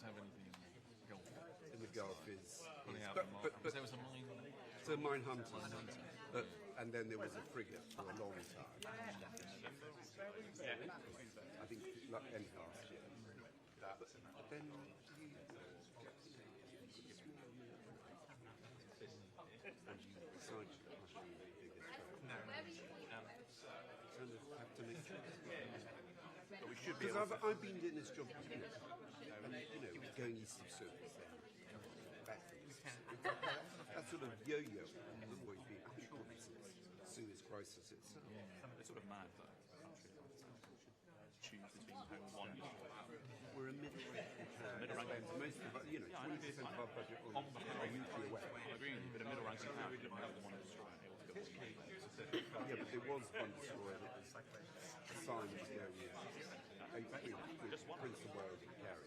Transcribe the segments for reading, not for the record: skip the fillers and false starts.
to have anything in the Gulf. In the Gulf is But there was a mine. so mine hunters, and then there was a frigate for a long time. I think like end last year. But then you decide you must be the biggest kind of have to make choices. But we should be. Because I've been doing this job before, and going east of Suez, backwards. That sort of yo-yo has always been. I'm sure this is Suez crisis itself. It's sort of mad that a country like that should choose between one. We're a middle-ranking most of our, 20% of our budget on nuclear weapons. I agree with you, but a middle-ranking power didn't have one destroyer altogether. Yeah, but there was one destroyer that was assigned to go with Prince of Wales and carry.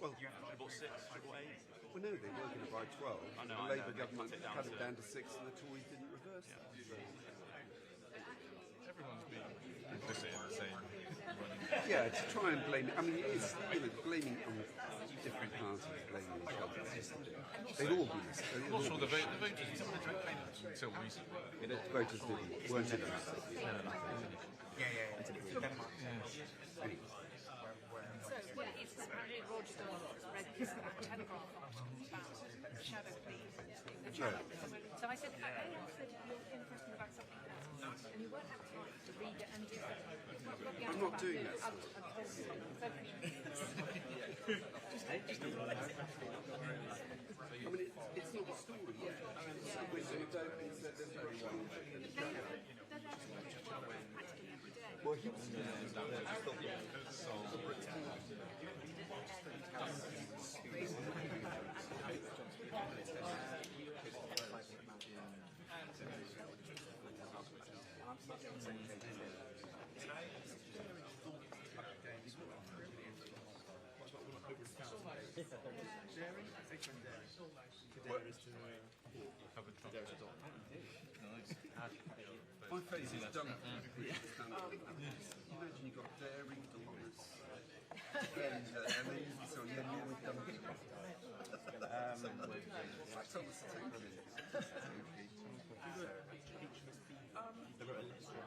Well, you bought 6, I bought 8. Well, no, they were going to buy 12. I know, the Labour government cut it down to to 6, and the Tories didn't reverse that. So. Everyone's been implicit in the same running. Yeah, to try and blame it. I mean, it's blaming on different parties, blaming each other. They've all been this. I'm not sure the voters didn't want to drink payments until recently. The voters weren't interested. So, well, it's apparently Roger Dawes read this telegraph about shadow police. So I said, I said, you're interested about something else, and you won't have time to read it and do it. I'm not doing that. I mean, it's not a story yet. We're sort of hoping that there's no one. Well, he was my face is done. Imagine you've got dairy, donuts, and then so yeah, we've done They wrote a letter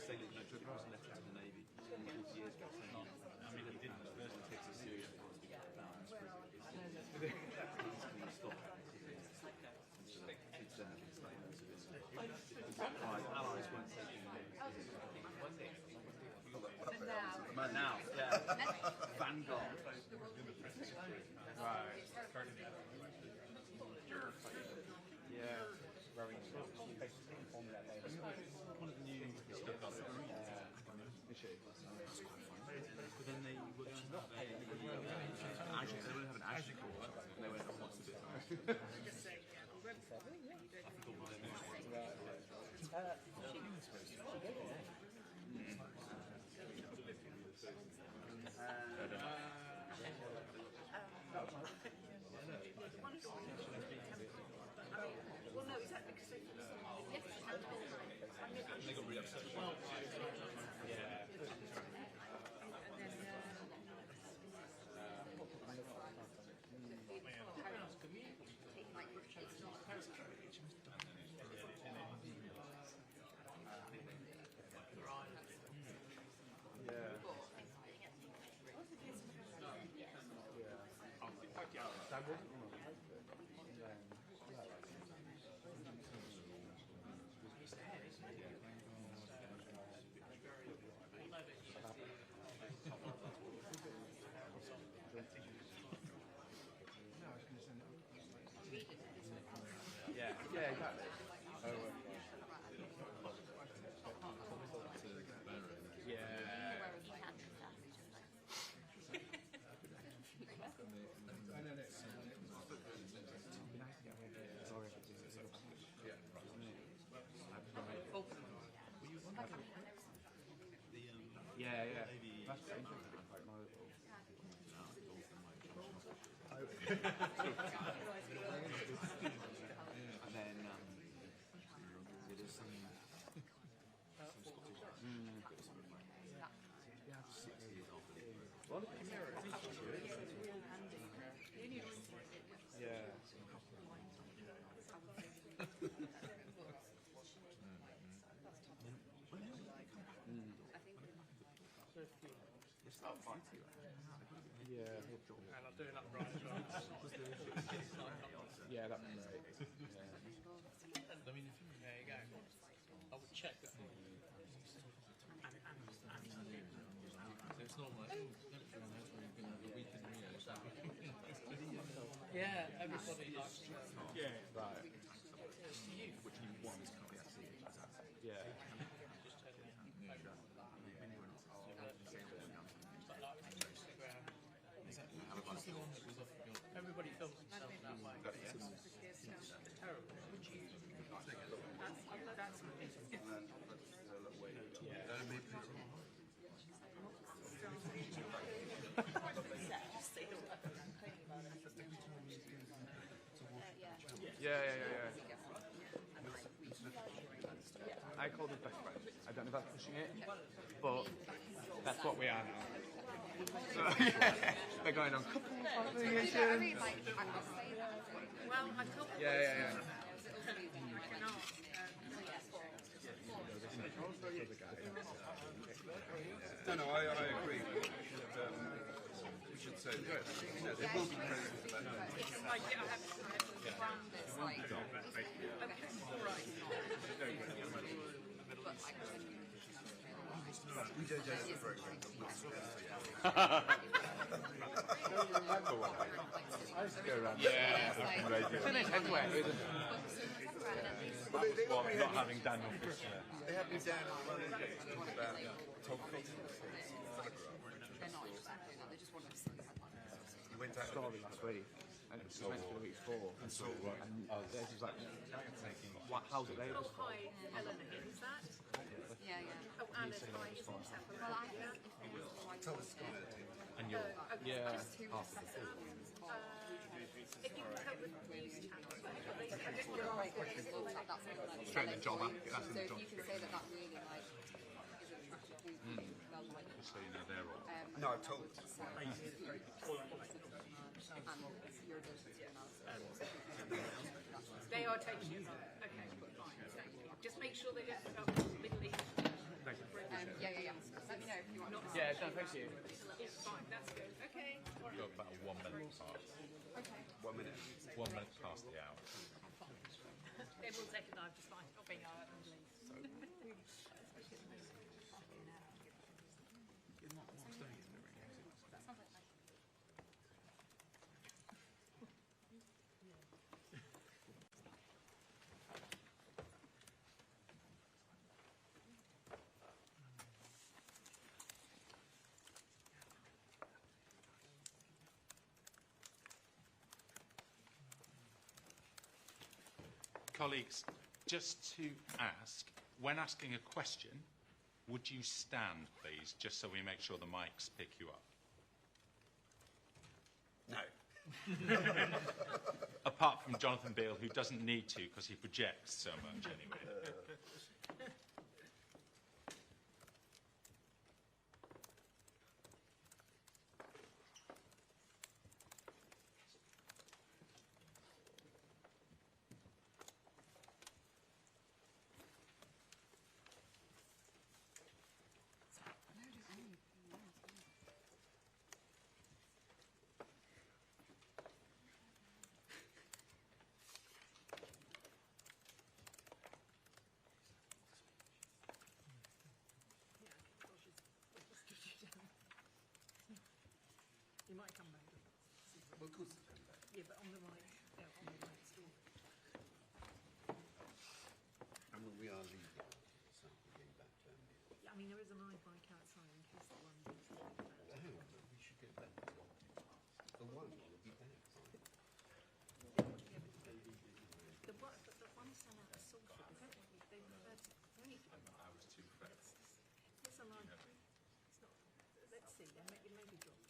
saying that George was a letter to the Navy 40 years ago saying, I mean, they didn't firstly take it seriously allies weren't taking now, yeah. Vanguard. Right. Yeah. Very one of the new but then they wouldn't have an Azure core, and they went, what's the difference? I forgot what their name well, no, exactly, because they got really upset. Yeah. That wasn't Yeah, exactly. Yeah. That's interesting. And then there's some Scottish. Well, the camera features you, isn't it? Yeah. Yeah. And I'm doing that right as well. Yeah, that'd be great. Yeah. I mean, there you go. I would check that. So it's not like, yeah, everybody likes to. Yeah. Right. It's to you. Which you want. Yeah. Everybody films themselves that way. Terrible. Would you? Yeah. I call them best friends. I don't know if that's pushing it, but that's what we are now. So, yeah, they're going on couple affiliations. Well, I can't. Yeah. No, I agree. We should say that. There will be praise for that. We don't do the program. Remember one? I used to go around. Finish anyway. Well, not having Daniel Fisher. They have me down on one about Tom Cotton. He went out Story last week, and it was meant to be the week before. And Des was like, how's it there? Oh, hi, Eleanor. Is that? Yeah. Oh, Alice, hi. Is it Well, I think if it was the right one, And you're, just who was set up. if you can help with news channels, straight in the job, that's in So the if job. you can say that that really like is attractive to people, they'll like it. So you know they're all. No, I've told them. And your ability to analyze. they are taking it on. Okay, fine. Thank you. Just make sure they get Middle East. Yeah. Let me know if you want to. Yeah, no, thank you. It's fine. That's good. Okay. We've got about 1 minute past. Okay. 1 minute. 1 minute past the hour. It will take a time to find. Not being out Middle East. That sounds like nice. Colleagues, just to ask, when asking a question, would you stand, please, just so we make sure the mics pick you up? No. Apart from Jonathan Beale, who doesn't need to because he projects so much anyway. You might come back. Well, of course. Yeah, but on the right. Yeah, on the right store. And we are leaving. So we're getting back to Yeah, I mean, there is an iBike outside in case the one is we should get back. The one will be back. The one sell out of Salford. They prefer to only. I was too fresh. It's a line. It's not. Let's see. It may be dropped.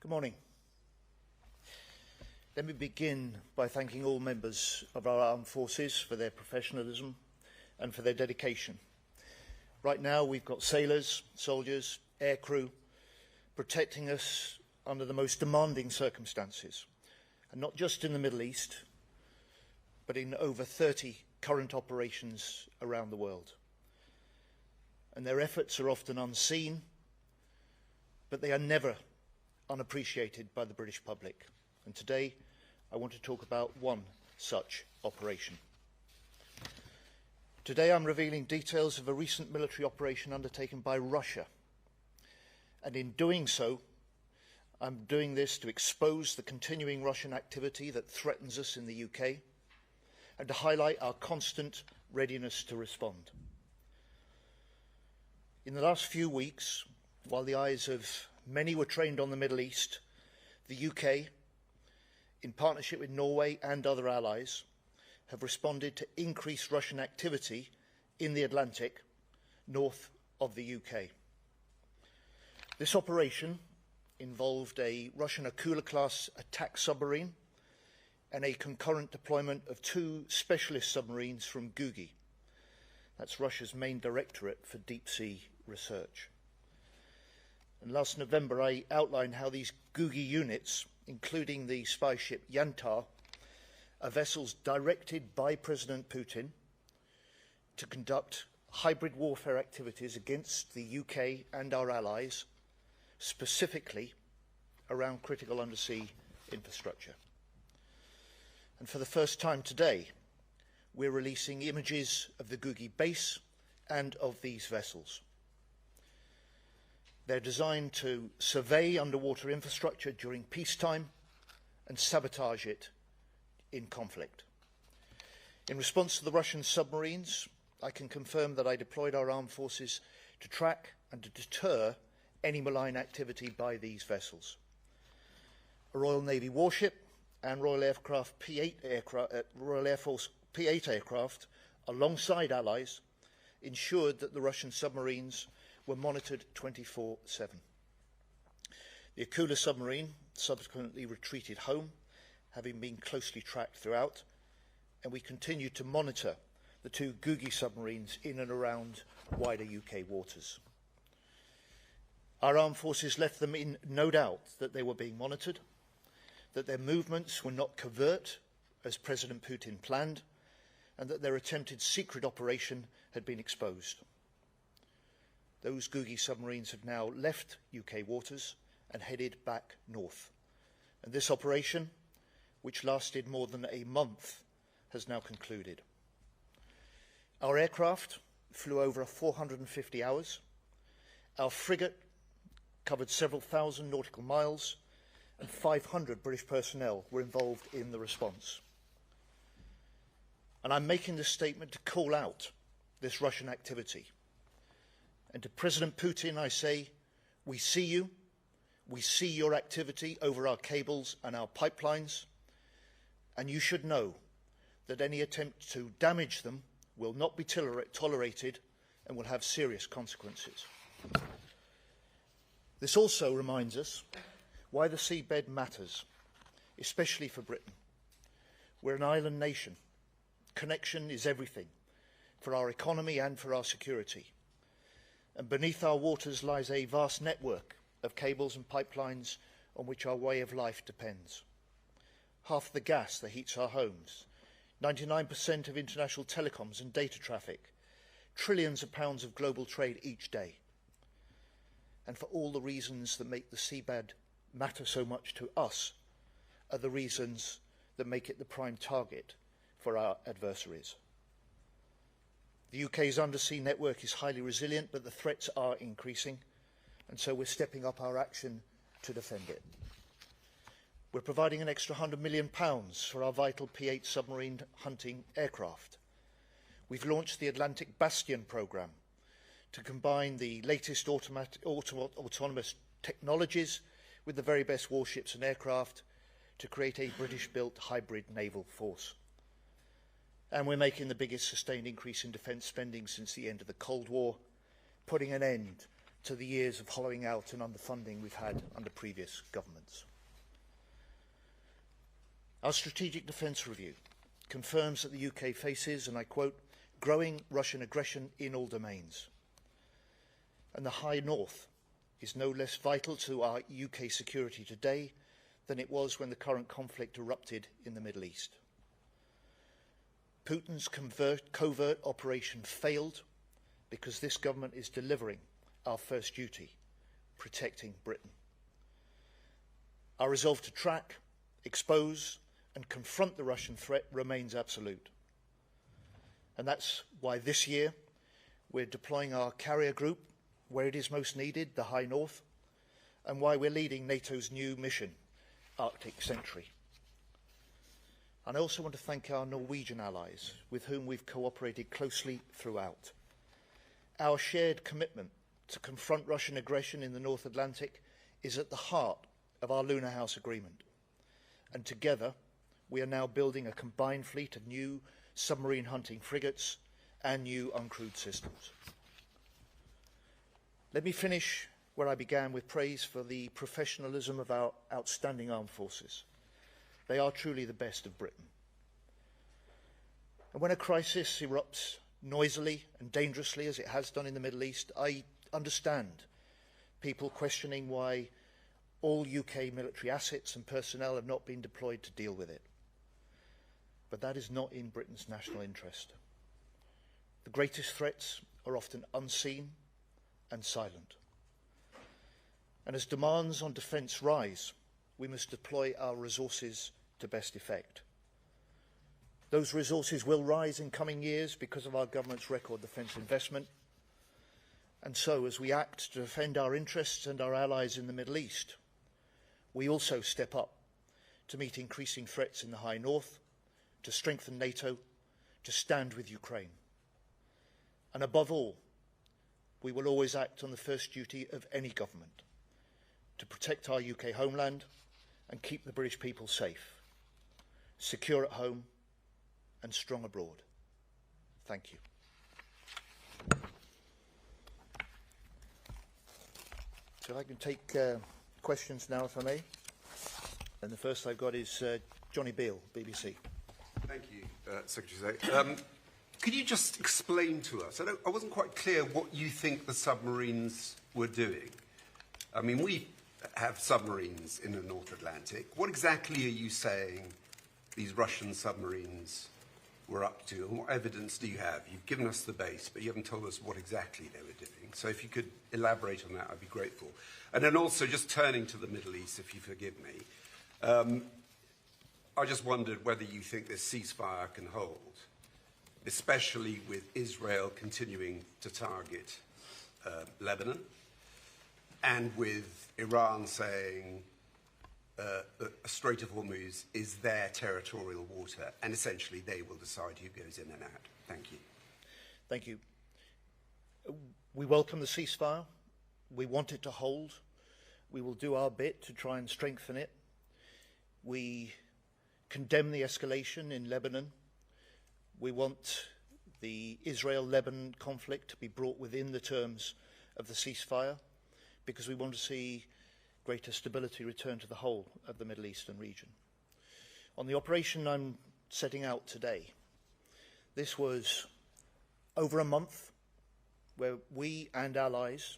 Good morning. Let me begin by thanking all members of our armed forces for their professionalism and for their dedication. Right now we've got sailors, soldiers, aircrew protecting us under the most demanding circumstances, and not just in the Middle East, but in over 30 current operations around the world. And their efforts are often unseen, but they are never unappreciated by the British public. And today, I want to talk about one such operation. Today, I'm revealing details of a recent military operation undertaken by Russia. And in doing so, I'm doing this to expose the continuing Russian activity that threatens us in the UK and to highlight our constant readiness to respond. In the last few weeks, while the eyes of many were trained on the Middle East, the UK, in partnership with Norway and other allies, have responded to increased Russian activity in the Atlantic north of the UK. This operation involved a Russian Akula-class attack submarine and a concurrent deployment of 2 specialist submarines from Gugi. That's Russia's main directorate for deep-sea research. And last November, I outlined how these Gugi units, including the spy ship Yantar, are vessels directed by President Putin to conduct hybrid warfare activities against the UK and our allies, specifically around critical undersea infrastructure. And for the first time today, we're releasing images of the Gugi base and of these vessels. They're designed to survey underwater infrastructure during peacetime and sabotage it in conflict. In response to the Russian submarines, I can confirm that I deployed our armed forces to track and to deter any malign activity by these vessels. A Royal Navy warship and Royal Air Force P-8 aircraft, alongside allies, ensured that the Russian submarines were monitored 24/7. The Akula submarine subsequently retreated home, having been closely tracked throughout, and we continued to monitor the 2 Gugi submarines in and around wider UK waters. Our armed forces left them in no doubt that they were being monitored, that their movements were not covert, as President Putin planned, and that their attempted secret operation had been exposed. Those Gugi submarines have now left UK waters and headed back north. And this operation, which lasted more than a month, has now concluded. Our aircraft flew over 450 hours. Our frigate covered several thousand nautical miles, and 500 British personnel were involved in the response. And I'm making this statement to call out this Russian activity. And to President Putin, I say, we see you, we see your activity over our cables and our pipelines, and you should know that any attempt to damage them will not be tolerated and will have serious consequences. This also reminds us why the seabed matters, especially for Britain. We're an island nation. Connection is everything, for our economy and for our security. And beneath our waters lies a vast network of cables and pipelines on which our way of life depends. Half the gas that heats our homes, 99% of international telecoms and data traffic, trillions of pounds of global trade each day. And for all the reasons that make the seabed matter so much to us are the reasons that make it the prime target for our adversaries. The UK's undersea network is highly resilient, but the threats are increasing, and so we're stepping up our action to defend it. We're providing an extra £100 million for our vital P-8 submarine hunting aircraft. We've launched the Atlantic Bastion programme to combine the latest autonomous technologies with the very best warships and aircraft to create a British-built hybrid naval force. And we're making the biggest sustained increase in defence spending since the end of the Cold War, putting an end to the years of hollowing out and underfunding we've had under previous governments. Our Strategic Defence Review confirms that the UK faces, and I quote, growing Russian aggression in all domains. And the High North is no less vital to our UK security today than it was when the current conflict erupted in the Middle East. Putin's covert operation failed because this government is delivering our first duty, protecting Britain. Our resolve to track, expose and confront the Russian threat remains absolute. And that's why this year we're deploying our carrier group where it is most needed, the High North, and why we're leading NATO's new mission, Arctic Sentry. And I also want to thank our Norwegian allies, with whom we've cooperated closely throughout. Our shared commitment to confront Russian aggression in the North Atlantic is at the heart of our Lunar House Agreement. And together, we are now building a combined fleet of new submarine hunting frigates and new uncrewed systems. Let me finish where I began, with praise for the professionalism of our outstanding armed forces. They are truly the best of Britain. And when a crisis erupts noisily and dangerously, as it has done in the Middle East, I understand people questioning why all UK military assets and personnel have not been deployed to deal with it. But that is not in Britain's national interest. The greatest threats are often unseen and silent. And as demands on defence rise, we must deploy our resources to best effect. Those resources will rise in coming years because of our government's record defence investment. And so, as we act to defend our interests and our allies in the Middle East, we also step up to meet increasing threats in the High North, to strengthen NATO, to stand with Ukraine. And above all, we will always act on the first duty of any government, to protect our UK homeland and keep the British people safe, secure at home and strong abroad. Thank you. So I can take questions now, if I may. And the first I've got is Johnny Beale, BBC. Thank you, Secretary. Could you just explain to us, I wasn't quite clear what you think the submarines were doing. I mean, we have submarines in the North Atlantic. What exactly are you saying these Russian submarines were up to, and what evidence do you have? You've given us the base, but you haven't told us what exactly they were doing. So if you could elaborate on that, I'd be grateful. And then also, just turning to the Middle East, if you forgive me, I just wondered whether you think this ceasefire can hold, especially with Israel continuing to target Lebanon, and with Iran saying that the Strait of Hormuz is their territorial water, and essentially they will decide who goes in and out. Thank you. Thank you. We welcome the ceasefire. We want it to hold. We will do our bit to try and strengthen it. We condemn the escalation in Lebanon. We want the Israel-Lebanon conflict to be brought within the terms of the ceasefire, because we want to see greater stability return to the whole of the Middle Eastern region. On the operation I'm setting out today, this was over a month where we and allies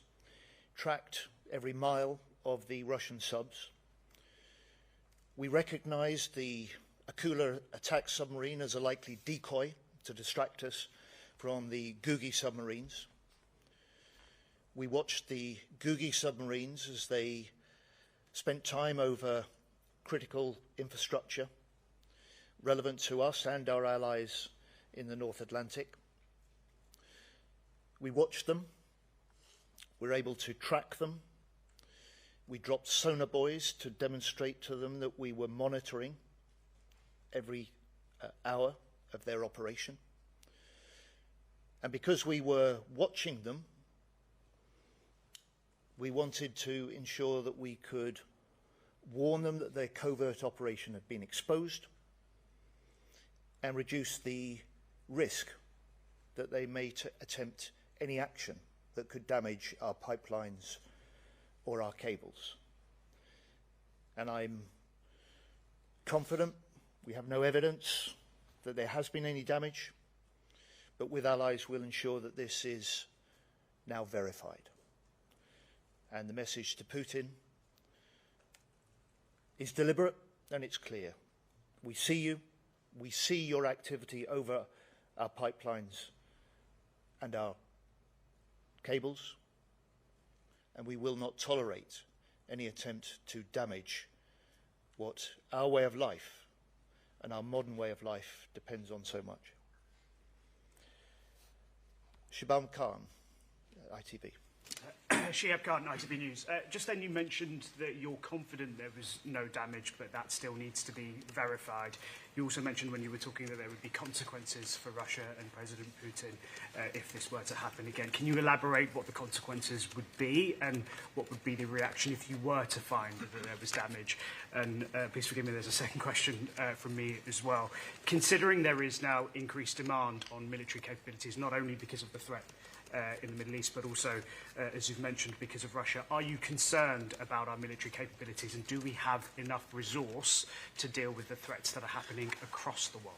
tracked every mile of the Russian subs. We recognised the Akula attack submarine as a likely decoy to distract us from the Gugi submarines. We watched the Gugi submarines as they spent time over critical infrastructure relevant to us and our allies in the North Atlantic. We watched them. We were able to track them. We dropped sonar buoys to demonstrate to them that we were monitoring every hour of their operation. And because we were watching them, we wanted to ensure that we could warn them that their covert operation had been exposed and reduce the risk that they may attempt any action that could damage our pipelines or our cables. And I'm confident, we have no evidence that there has been any damage, but with allies we'll ensure that this is now verified. And the message to Putin is deliberate and it's clear. We see you, we see your activity over our pipelines and our cables, and we will not tolerate any attempt to damage what our way of life and our modern way of life depends on so much. Shahbam Khan, ITV. Shihab Khan, ITV News. Just then you mentioned that you're confident there was no damage, but that still needs to be verified. You also mentioned when you were talking that there would be consequences for Russia and President Putin if this were to happen again. Can you elaborate what the consequences would be and what would be the reaction if you were to find that there was damage? And please forgive me, there's a second question from me as well. Considering there is now increased demand on military capabilities, not only because of the threat in the Middle East, but also, as you've mentioned, because of Russia. Are you concerned about our military capabilities, and do we have enough resource to deal with the threats that are happening across the world?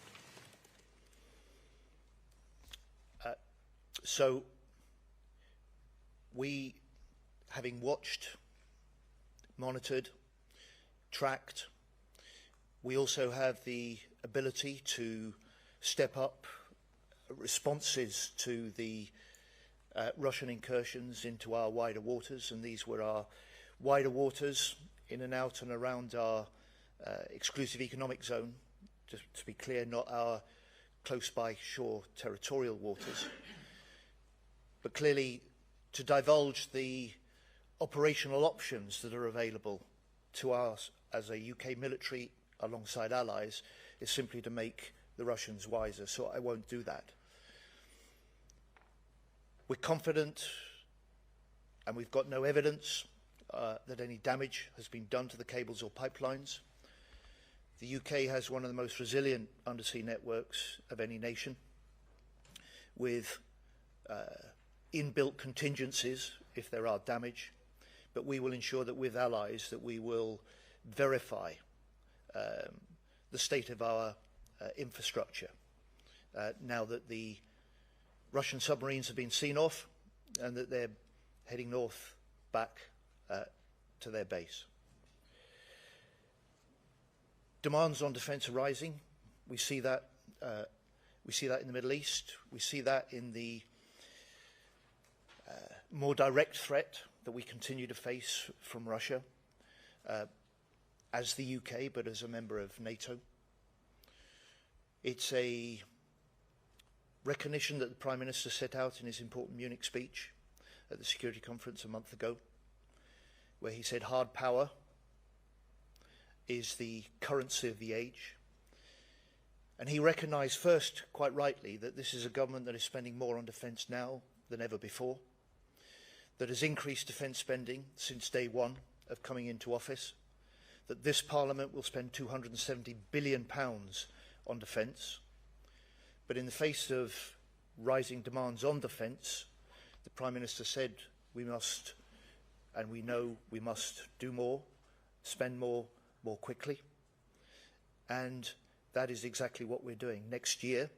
So, we, having watched, monitored, tracked, we also have the ability to step up responses to the Russian incursions into our wider waters, and these were our wider waters in and out and around our exclusive economic zone, just to be clear, not our close by shore territorial waters. But clearly, to divulge the operational options that are available to us as a UK military alongside allies is simply to make the Russians wiser, so I won't do that. We're confident, and we've got no evidence that any damage has been done to the cables or pipelines. The UK has one of the most resilient undersea networks of any nation, with inbuilt contingencies if there are damage, but we will ensure that with allies that we will verify the state of our infrastructure now that the Russian submarines have been seen off and that they're heading north back to their base. Demands on defence are rising. We see that in the Middle East. We see that in the more direct threat that we continue to face from Russia as the UK, but as a member of NATO. It's a recognition that the Prime Minister set out in his important Munich speech at the Security Conference a month ago, where he said hard power is the currency of the age. And he recognised first, quite rightly, that this is a government that is spending more on defence now than ever before, that has increased defence spending since day one of coming into office, that this Parliament will spend £270 billion on defence. But in the face of rising demands on defence, the Prime Minister said we must, and we know we must do more, spend more quickly. And that is exactly what we're doing. Next year,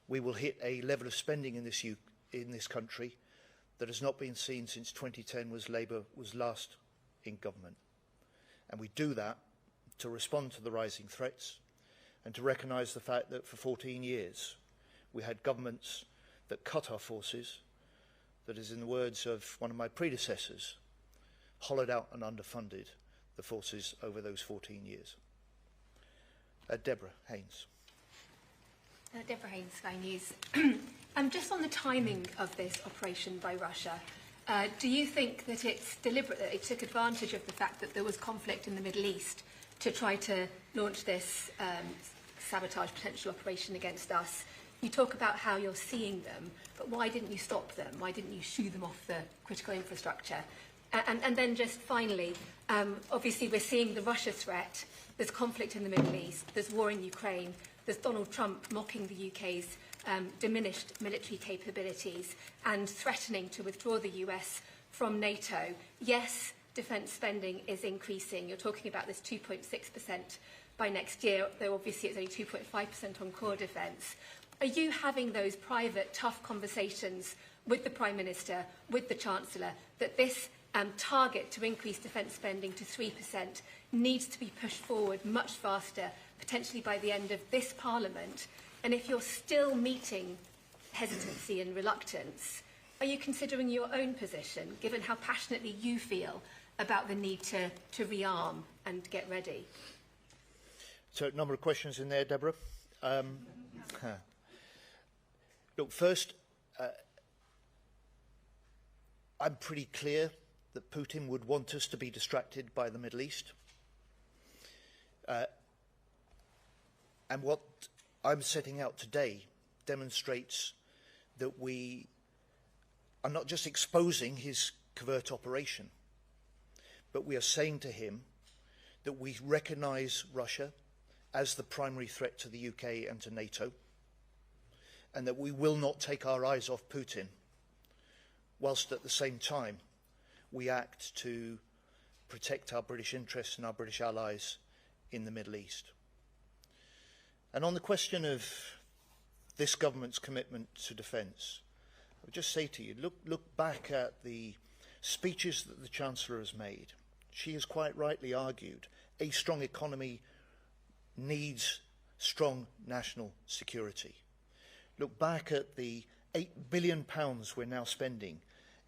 we will hit a level of spending in this country that has not been seen since 2010 was Labour was last in government. And we do that to respond to the rising threats and to recognise the fact that for 14 years we had governments that cut our forces, that is, in the words of one of my predecessors, hollowed out and underfunded the forces over those 14 years. Deborah Haynes. Deborah Haynes, Sky News. Just on the timing of this operation by Russia, do you think that it's deliberate, that it took advantage of the fact that there was conflict in the Middle East to try to launch this sabotage potential operation against us? You talk about how you're seeing them, but why didn't you stop them? Why didn't you shoo them off the critical infrastructure? And then just finally, obviously we're seeing the Russia threat. There's conflict in the Middle East. There's war in Ukraine. There's Donald Trump mocking the UK's diminished military capabilities and threatening to withdraw the US from NATO. Yes, defence spending is increasing. You're talking about this 2.6% by next year, though obviously it's only 2.5% on core defence. Are you having those private, tough conversations with the Prime Minister, with the Chancellor, that this target to increase defence spending to 3% needs to be pushed forward much faster, potentially by the end of this Parliament? And if you're still meeting hesitancy and reluctance, are you considering your own position, given how passionately you feel about the need to rearm and get ready? So, a number of questions in there, Deborah. Look, first, I'm pretty clear that Putin would want us to be distracted by the Middle East. And what I'm setting out today demonstrates that we are not just exposing his covert operation, but we are saying to him that we recognise Russia as the primary threat to the UK and to NATO, and that we will not take our eyes off Putin, whilst at the same time we act to protect our British interests and our British allies in the Middle East. And on the question of this government's commitment to defence, I would just say to you, look back at the speeches that the Chancellor has made. She has quite rightly argued a strong economy needs strong national security. Look back at the £8 billion we're now spending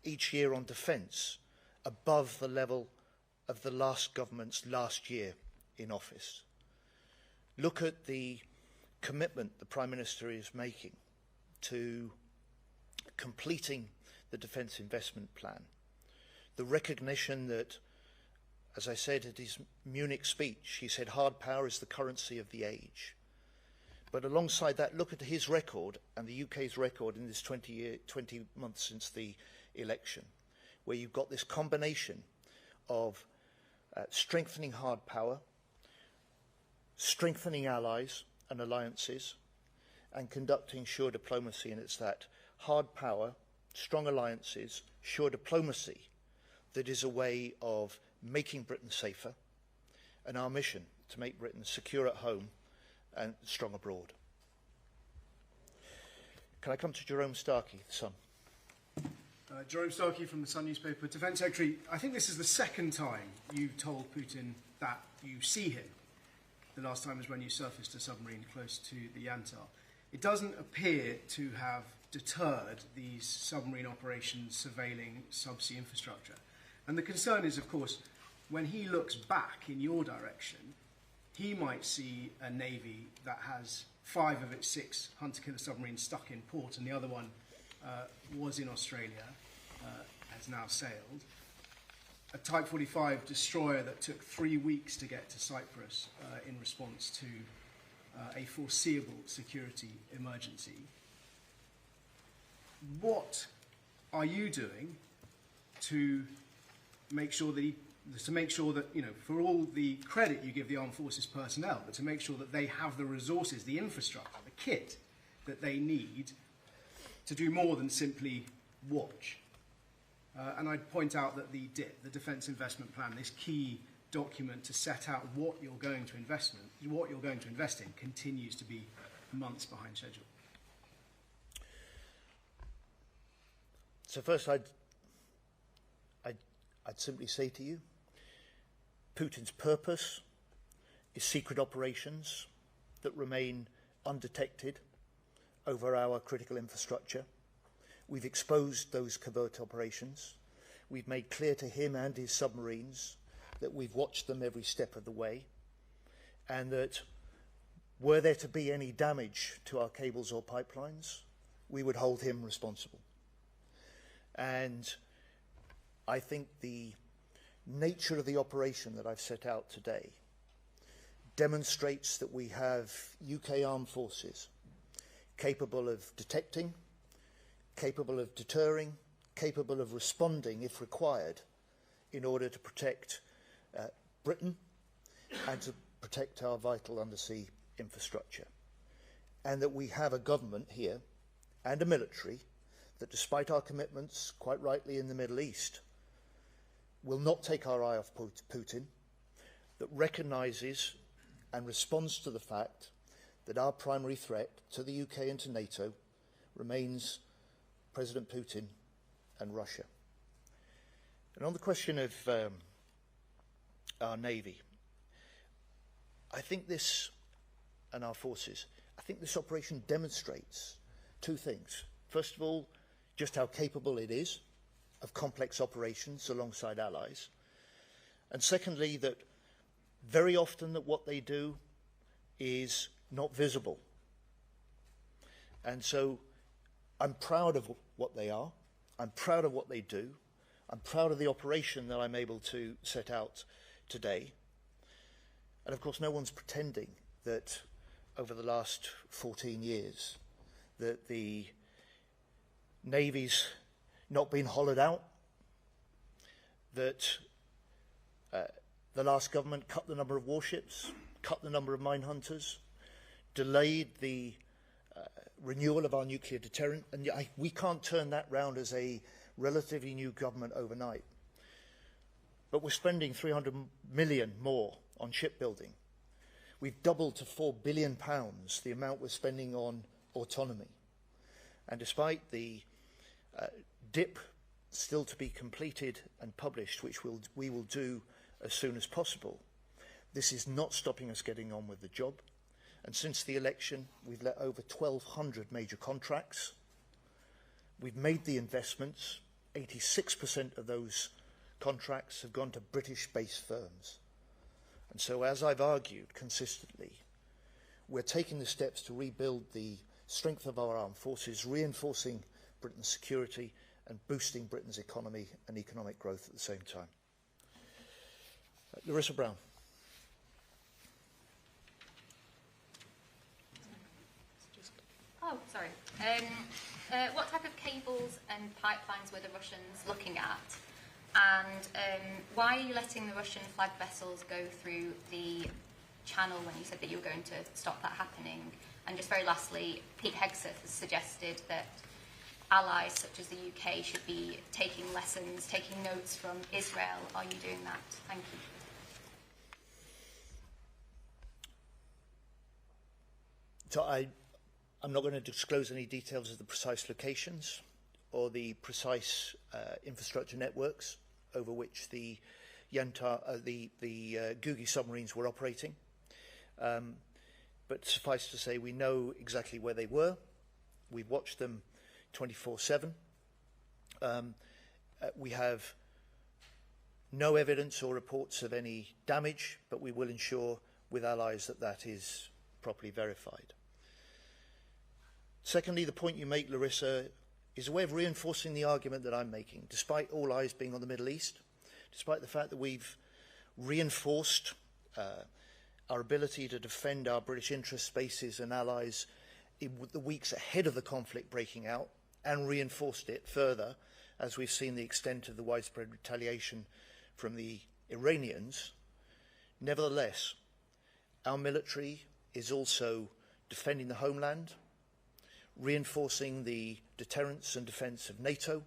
each year on defence, above the level of the last government's last year in office. Look at the commitment the Prime Minister is making to completing the Defence Investment Plan. The recognition that, as I said at his Munich speech, he said hard power is the currency of the age. But alongside that, look at his record and the UK's record in this 20 months since the election, where you've got this combination of strengthening hard power, strengthening allies and alliances, and conducting sure diplomacy. And it's that hard power, strong alliances, sure diplomacy that is a way of making Britain safer, and our mission to make Britain secure at home and strong abroad. Can I come to Jerome Starkey, the Sun? Jerome Starkey from the Sun newspaper. Defence Secretary, I think this is the second time you've told Putin that you see him. The last time was when you surfaced a submarine close to the Yantar. It doesn't appear to have deterred these submarine operations surveilling subsea infrastructure. And the concern is, of course, when he looks back in your direction, he might see a navy that has 5 of its 6 hunter-killer submarines stuck in port, and the other one was in Australia, has now sailed. A Type 45 destroyer that took 3 weeks to get to Cyprus in response to a foreseeable security emergency. What are you doing to make sure that you know, for all the credit you give the armed forces personnel, but to make sure that they have the resources, the infrastructure, the kit that they need to do more than simply watch? And I'd point out that the DIP, the Defence Investment Plan, this key document to set out what you're going to invest in, continues to be months behind schedule. So first, I'd simply say to you, Putin's purpose is secret operations that remain undetected over our critical infrastructure. We've exposed those covert operations. We've made clear to him and his submarines that we've watched them every step of the way, and that were there to be any damage to our cables or pipelines, we would hold him responsible. And I think the nature of the operation that I've set out today demonstrates that we have UK armed forces capable of detecting, capable of deterring, capable of responding if required in order to protect Britain and to protect our vital undersea infrastructure. and that we have a government here and a military that, despite our commitments, quite rightly, in the Middle East, will not take our eye off Putin, that recognises and responds to the fact that our primary threat to the UK and to NATO remains President Putin and Russia. And on the question of our Navy, I think this, and our forces, I think this operation demonstrates two things. First of all, just how capable it is of complex operations alongside allies. And secondly, that very often that what they do is not visible. And so I'm proud of what they are. I'm proud of what they do. I'm proud of the operation that I'm able to set out today. And of course, no one's pretending that over the last 14 years that the Navy's not been hollowed out, that the last government cut the number of warships, cut the number of mine hunters, delayed the renewal of our nuclear deterrent, and we can't turn that round as a relatively new government overnight. But we're spending 300 million more on shipbuilding. We've doubled to £4 billion the amount we're spending on autonomy. And despite the DIP still to be completed and published, which we will do as soon as possible, this is not stopping us getting on with the job. And since the election, we've let over 1,200 major contracts. We've made the investments. 86% of those contracts have gone to British-based firms. And so, as I've argued consistently, we're taking the steps to rebuild the strength of our armed forces, reinforcing Britain's security and boosting Britain's economy and economic growth at the same time. Larissa Brown. Oh, sorry. What type of cables and pipelines were the Russians looking at? And why are you letting the Russian flag vessels go through the channel when you said that you were going to stop that happening? And just very lastly, Pete Hegseth has suggested that allies such as the UK should be taking lessons, taking notes from Israel. Are you doing that? Thank you. So I'm not going to disclose any details of the precise locations or the precise infrastructure networks over which the Gugi submarines were operating. But suffice to say, we know exactly where they were. We've watched them 24/7. We have no evidence or reports of any damage, but we will ensure with allies that that is properly verified. Secondly, the point you make, Larissa, is a way of reinforcing the argument that I'm making. Despite all eyes being on the Middle East, despite the fact that we've reinforced our ability to defend our British interests, bases and allies in the weeks ahead of the conflict breaking out, and reinforced it further as we've seen the extent of the widespread retaliation from the Iranians, nevertheless, our military is also defending the homeland, reinforcing the deterrence and defence of NATO,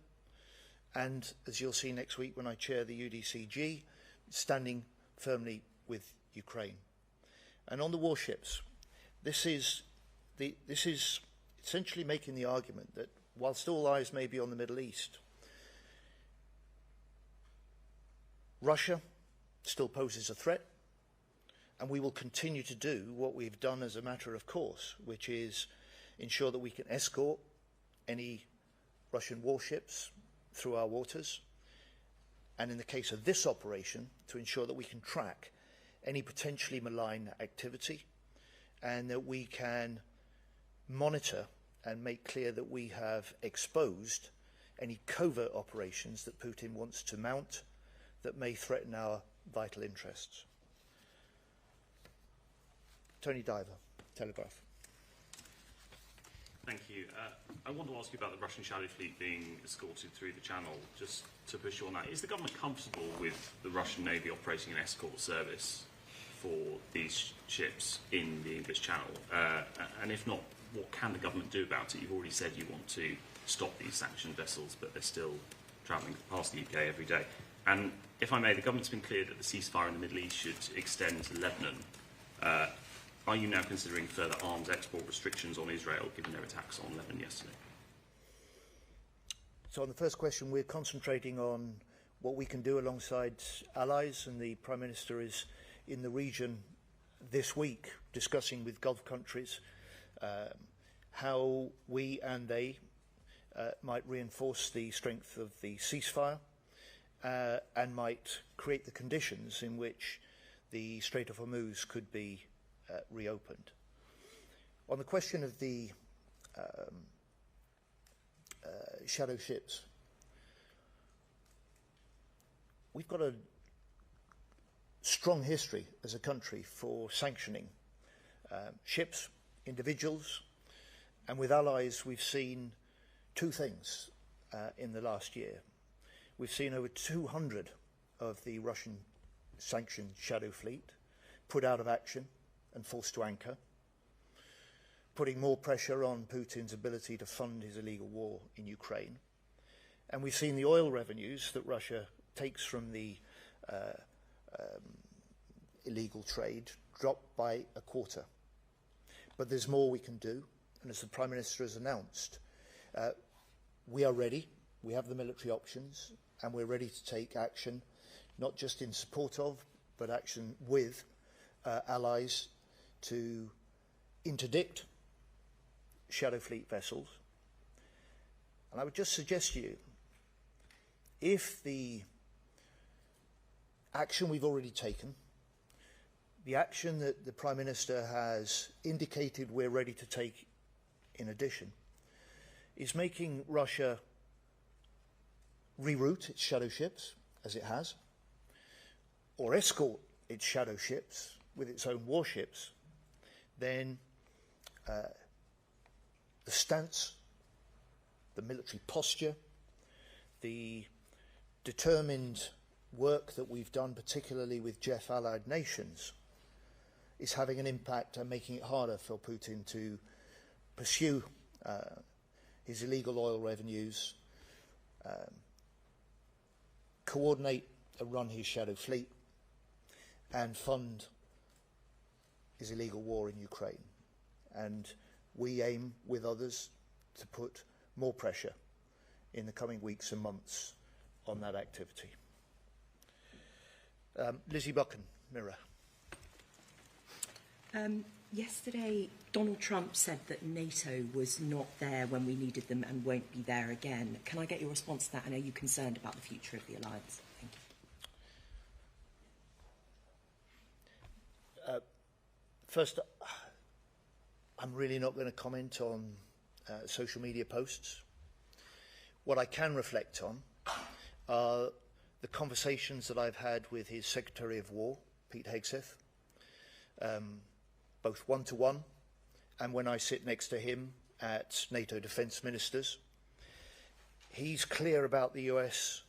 and, as you'll see next week when I chair the UDCG, standing firmly with Ukraine. And on the warships, this is essentially making the argument that whilst all eyes may be on the Middle East, Russia still poses a threat, and we will continue to do what we've done as a matter of course, which is ensure that we can escort any Russian warships through our waters, and in the case of this operation, to ensure that we can track any potentially malign activity, and that we can monitor and make clear that we have exposed any covert operations that Putin wants to mount that may threaten our vital interests. Tony Diver, Telegraph. Thank you. I want to ask you about the Russian shadow fleet being escorted through the channel. Just to push you on that, is the government comfortable with the Russian Navy operating an escort service for these ships in the English Channel? And if not, what can the government do about it? You've already said you want to stop these sanctioned vessels, but they're still travelling past the UK every day. And if I may, the government's been clear that the ceasefire in the Middle East should extend to Lebanon. Are you now considering further arms export restrictions on Israel, given their attacks on Lebanon yesterday? So on the first question, we're concentrating on what we can do alongside allies, and the Prime Minister is in the region this week discussing with Gulf countries how we and they might reinforce the strength of the ceasefire and might create the conditions in which the Strait of Hormuz could be reopened. On the question of the shadow ships, we've got a strong history as a country for sanctioning ships, individuals, and with allies we've seen two things in the last year. We've seen over 200 of the Russian sanctioned shadow fleet put out of action and forced to anchor, putting more pressure on Putin's ability to fund his illegal war in Ukraine. And we've seen the oil revenues that Russia takes from the illegal trade drop by a quarter. But there's more we can do, and as the Prime Minister has announced, we are ready, we have the military options, and we're ready to take action, not just in support of, but action with allies to interdict shadow fleet vessels. And I would just suggest to you, if the action we've already taken, the action that the Prime Minister has indicated we're ready to take in addition, is making Russia reroute its shadow ships, as it has, or escort its shadow ships with its own warships, then the stance, the military posture, the determined work that we've done, particularly with Jeff allied nations, is having an impact and making it harder for Putin to pursue his illegal oil revenues, coordinate and run his shadow fleet, and fund his illegal war in Ukraine. And we aim, with others, to put more pressure in the coming weeks and months on that activity. Lizzie Buchan, Mirror. Yesterday, Donald Trump said that NATO was not there when we needed them and won't be there again. Can I get your response to that? And are you concerned about the future of the alliance? Thank you. First, I'm really not going to comment on social media posts. What I can reflect on are the conversations that I've had with his Secretary of War, Pete Hegseth, both one-to-one and when I sit next to him at NATO defence ministers. He's clear about the US,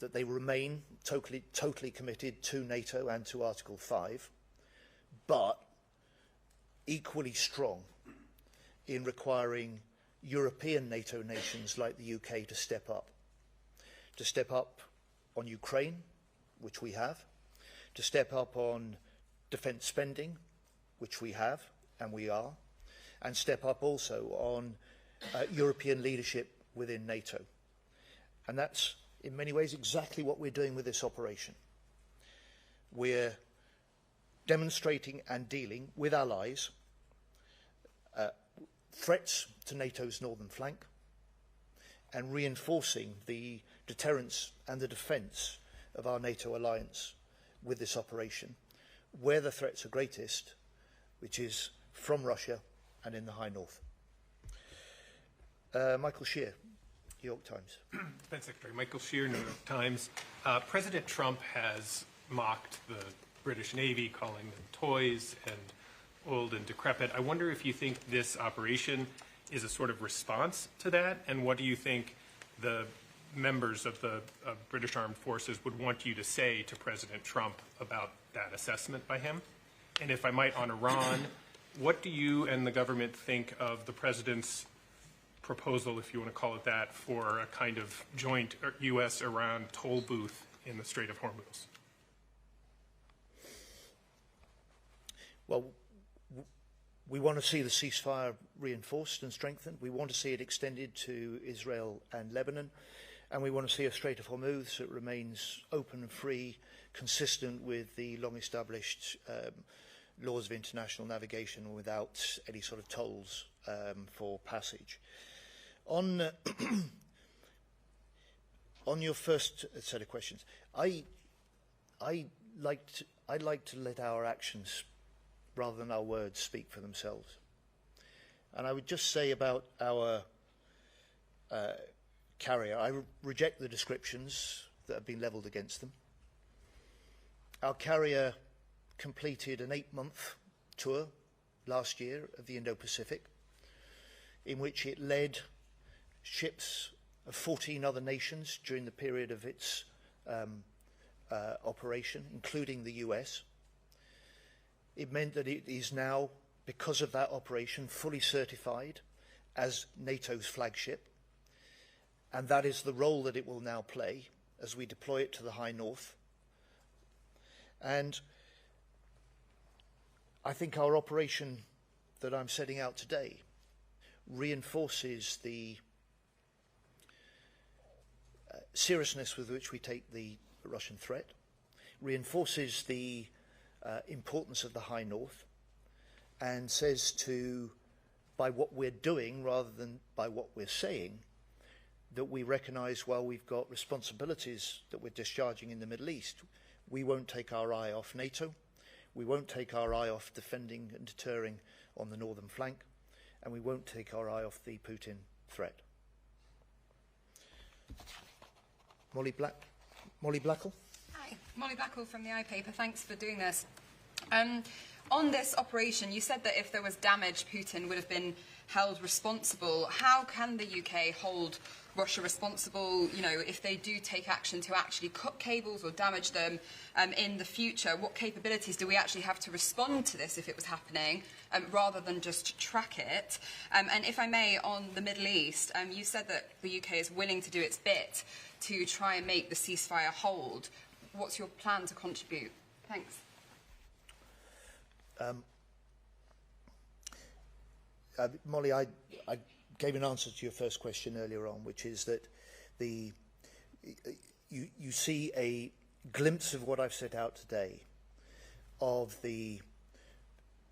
that they remain totally committed to NATO and to Article 5, but equally strong in requiring European NATO nations like the UK to step up on Ukraine, which we have, to step up on defence spending, which we have and we are, and step up also on European leadership within NATO. And that's in many ways exactly what we're doing with this operation. We're demonstrating and dealing with allies threats to NATO's northern flank and reinforcing the deterrence and the defence of our NATO alliance with this operation, where the threats are greatest, which is from Russia and in the High North. Michael Shear, New York Times. Defence Secretary Michael Shear, New York Times. President Trump has mocked the British Navy, calling them toys and old and decrepit. I wonder if you think this operation is a sort of response to that, and what do you think the members of the British Armed Forces would want you to say to President Trump about that assessment by him? And if I might, on Iran, what do you and the government think of the president's proposal, if you want to call it that, for a kind of joint U.S.-Iran toll booth in the Strait of Hormuz? Well, we want to see the ceasefire reinforced and strengthened. We want to see it extended to Israel and Lebanon. And we want to see a Strait of Hormuz that remains open and free, consistent with the long-established laws of international navigation, without any sort of tolls for passage. On your first set of questions, I like to let our actions, rather than our words, speak for themselves. And I would just say about our carrier, I reject the descriptions that have been levelled against them. Our carrier completed an 8-month tour last year of the Indo-Pacific, in which it led ships of 14 other nations during the period of its operation, including the US. It meant that it is now, because of that operation, fully certified as NATO's flagship, and that is the role that it will now play as we deploy it to the High North. And I think our operation that I'm setting out today reinforces the seriousness with which we take the Russian threat, reinforces the importance of the High North, and says by what we're doing rather than by what we're saying, that we recognise while we've got responsibilities that we're discharging in the Middle East, we won't take our eye off NATO, we won't take our eye off defending and deterring on the northern flank, and we won't take our eye off the Putin threat. Molly Blackall? Hi, Molly Blackall from the iPaper. Thanks for doing this. On this operation, you said that if there was damage, Putin would have been held responsible. How can the UK hold Russia responsible, you know, if they do take action to actually cut cables or damage them in the future? What capabilities do we actually have to respond to this if it was happening, rather than just track it? And if I may, on the Middle East, you said that the UK is willing to do its bit to try and make the ceasefire hold. What's your plan to contribute? Thanks. Molly, I gave an answer to your first question earlier on, which is that you see a glimpse of what I've set out today of the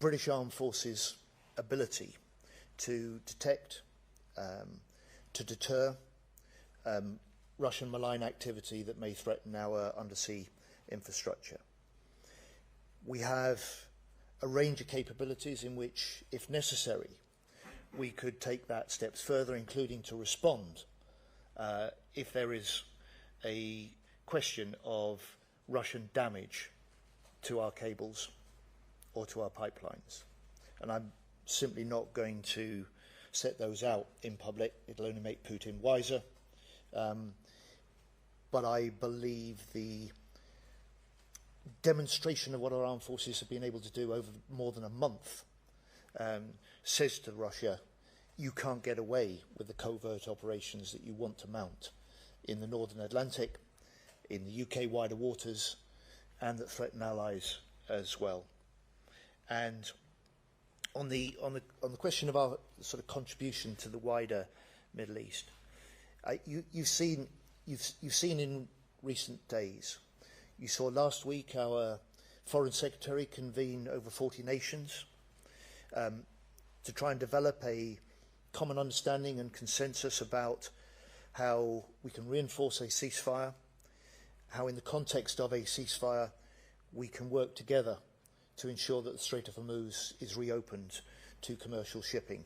British Armed Forces' ability to detect, to deter Russian malign activity that may threaten our undersea infrastructure. We have a range of capabilities in which, if necessary, we could take that steps further, including to respond if there is a question of Russian damage to our cables or to our pipelines. And I'm simply not going to set those out in public. It'll only make Putin wiser. But I believe the demonstration of what our armed forces have been able to do over more than a month says to Russia, you can't get away with the covert operations that you want to mount in the Northern Atlantic, in the UK wider waters, and that threaten allies as well. And on the question of our sort of contribution to the wider Middle East, you've seen in recent days. You saw last week our Foreign Secretary convene over 40 nations to try and develop a common understanding and consensus about how we can reinforce a ceasefire, how in the context of a ceasefire we can work together to ensure that the Strait of Hormuz is reopened to commercial shipping,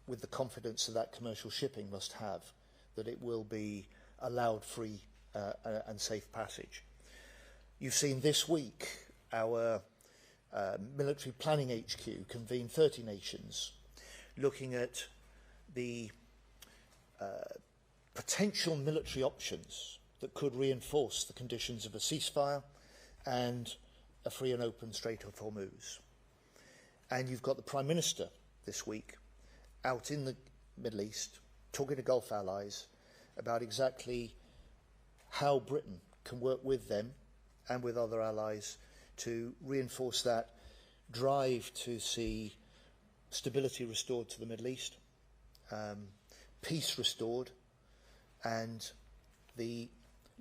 with the confidence that commercial shipping must have, that it will be allowed free and safe passage. You've seen this week our military planning HQ convene 30 nations, looking at the potential military options that could reinforce the conditions of a ceasefire and a free and open Strait of Hormuz. And you've got the Prime Minister this week out in the Middle East talking to Gulf allies about exactly how Britain can work with them and with other allies to reinforce that drive to see stability restored to the Middle East, peace restored, and the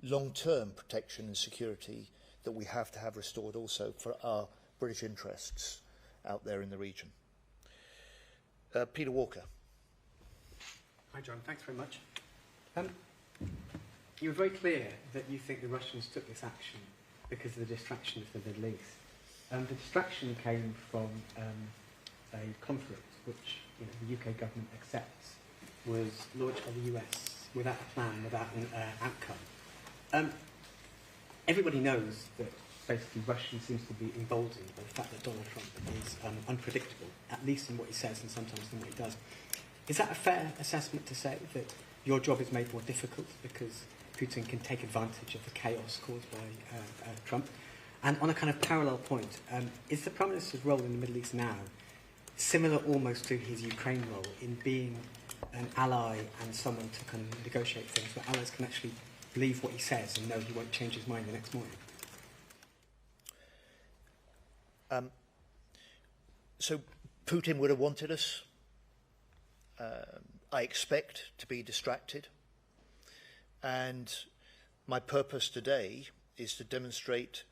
long-term protection and security that we have to have restored also for our British interests out there in the region. Peter Walker. Hi, John. Thanks very much. You were very clear that you think the Russians took this action because of the distraction of the Middle East. The distraction came from a conflict which the UK government accepts was launched by the US without a plan, without an outcome. Everybody knows that basically Russia seems to be emboldened by the fact that Donald Trump is unpredictable, at least in what he says and sometimes in what he does. Is that a fair assessment to say that your job is made more difficult because Putin can take advantage of the chaos caused by Trump? And on a kind of parallel point, is the Prime Minister's role in the Middle East now similar almost to his Ukraine role in being an ally and someone to kind of negotiate things where allies can actually believe what he says and know he won't change his mind the next morning? So Putin would have wanted us, I expect, to be distracted. And my purpose today is to demonstrate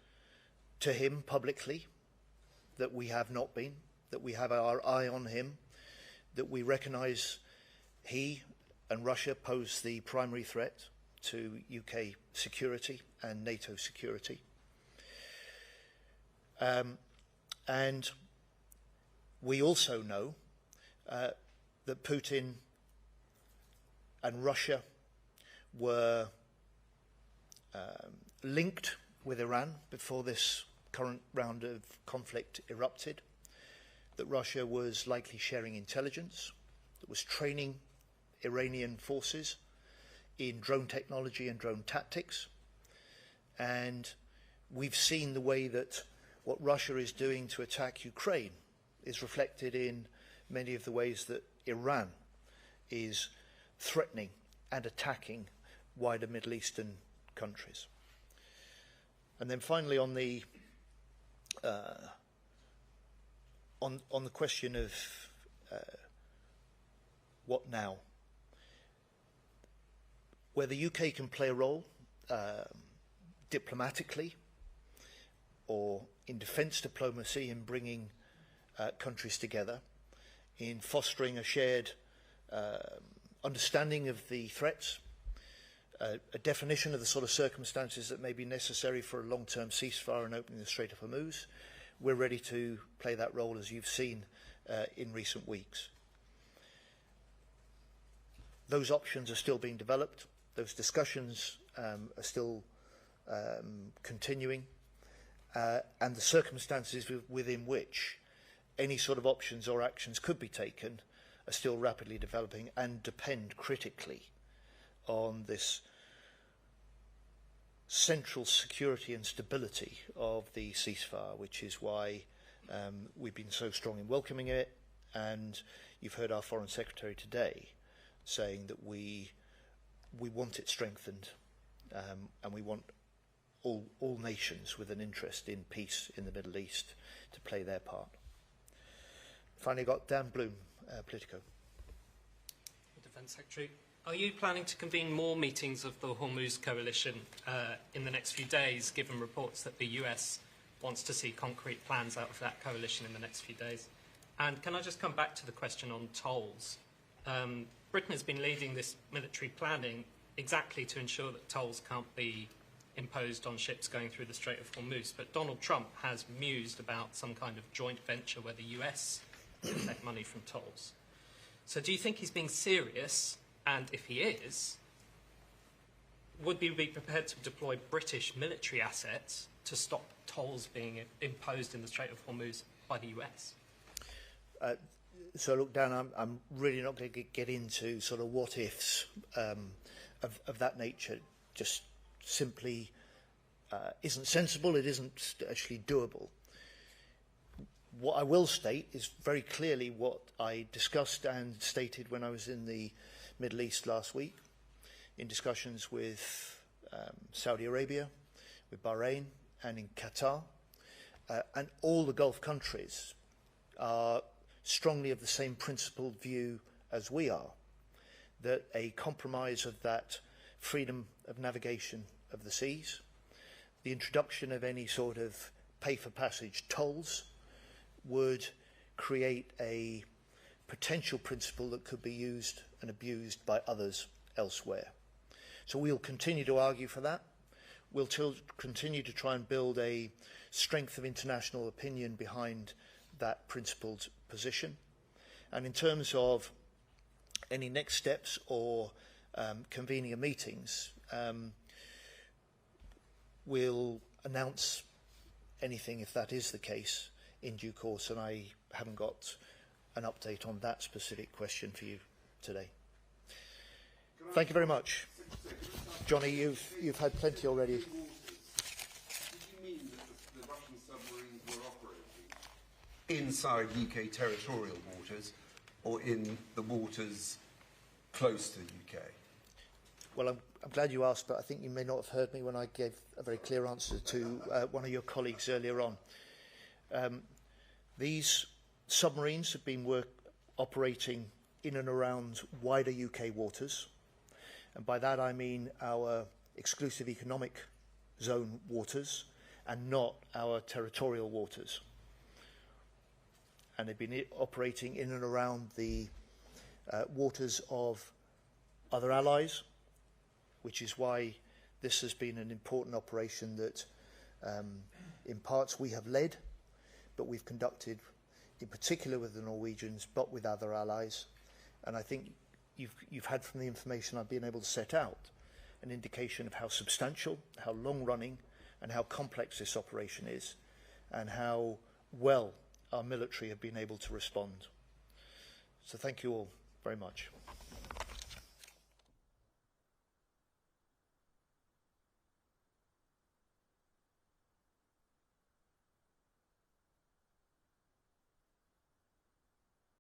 to him publicly that we have not been, that we have our eye on him, that we recognise he and Russia pose the primary threat to UK security and NATO security. And we also know that Putin and Russia were linked with Iran before this current round of conflict erupted, that Russia was likely sharing intelligence, that was training Iranian forces in drone technology and drone tactics. And we've seen the way that what Russia is doing to attack Ukraine is reflected in many of the ways that Iran is threatening and attacking wider Middle Eastern countries. And then finally, on the question of what now, where the UK can play a role diplomatically or in defence diplomacy in bringing countries together, in fostering a shared understanding of the threats, a definition of the sort of circumstances that may be necessary for a long-term ceasefire and opening the Strait of Hormuz. We're ready to play that role, as you've seen in recent weeks. Those options are still being developed. Those discussions are still continuing. And the circumstances within which any sort of options or actions could be taken are still rapidly developing and depend critically on this central security and stability of the ceasefire, which is why we've been so strong in welcoming it. And you've heard our Foreign Secretary today saying that we want it strengthened, and we want all nations with an interest in peace in the Middle East to play their part. Finally got Dan Bloom, Politico. Defence Secretary, are you planning to convene more meetings of the Hormuz coalition in the next few days, given reports that the US wants to see concrete plans out of that coalition in the next few days? And can I just come back to the question on tolls? Britain has been leading this military planning exactly to ensure that tolls can't be imposed on ships going through the Strait of Hormuz, but Donald Trump has mused about some kind of joint venture where the US can take money from tolls. So do you think he's being serious? And if he is, would we be prepared to deploy British military assets to stop tolls being imposed in the Strait of Hormuz by the US? So look, Dan, I'm really not going to get into sort of what ifs of that nature just simply isn't sensible. It isn't actually doable. What I will state is very clearly what I discussed and stated when I was in the Middle East last week, in discussions with Saudi Arabia, with Bahrain, and in Qatar. And all the Gulf countries are strongly of the same principled view as we are, that a compromise of that freedom of navigation of the seas, the introduction of any sort of pay-for-passage tolls, would create a potential principle that could be used and abused by others elsewhere. So we'll continue to argue for that. We'll continue to try and build a strength of international opinion behind that principled position. And in terms of any next steps or convening of meetings, we'll announce anything if that is the case in due course, and I haven't got an update on that specific question for you today. Thank you very much. Johnny, you've had plenty already. Did you mean that the Russian submarines were operating inside UK territorial waters or in the waters close to the UK? Well, I'm glad you asked, but I think you may not have heard me when I gave a very clear answer to one of your colleagues earlier on. These submarines have been operating in and around wider UK waters, and by that I mean our exclusive economic zone waters and not our territorial waters. And they've been operating in and around the waters of other allies, which is why this has been an important operation that in parts we have led, but we've conducted in particular with the Norwegians, but with other allies. And I think you've had from the information I've been able to set out an indication of how substantial, how long-running, and how complex this operation is, and how well our military have been able to respond. So thank you all very much.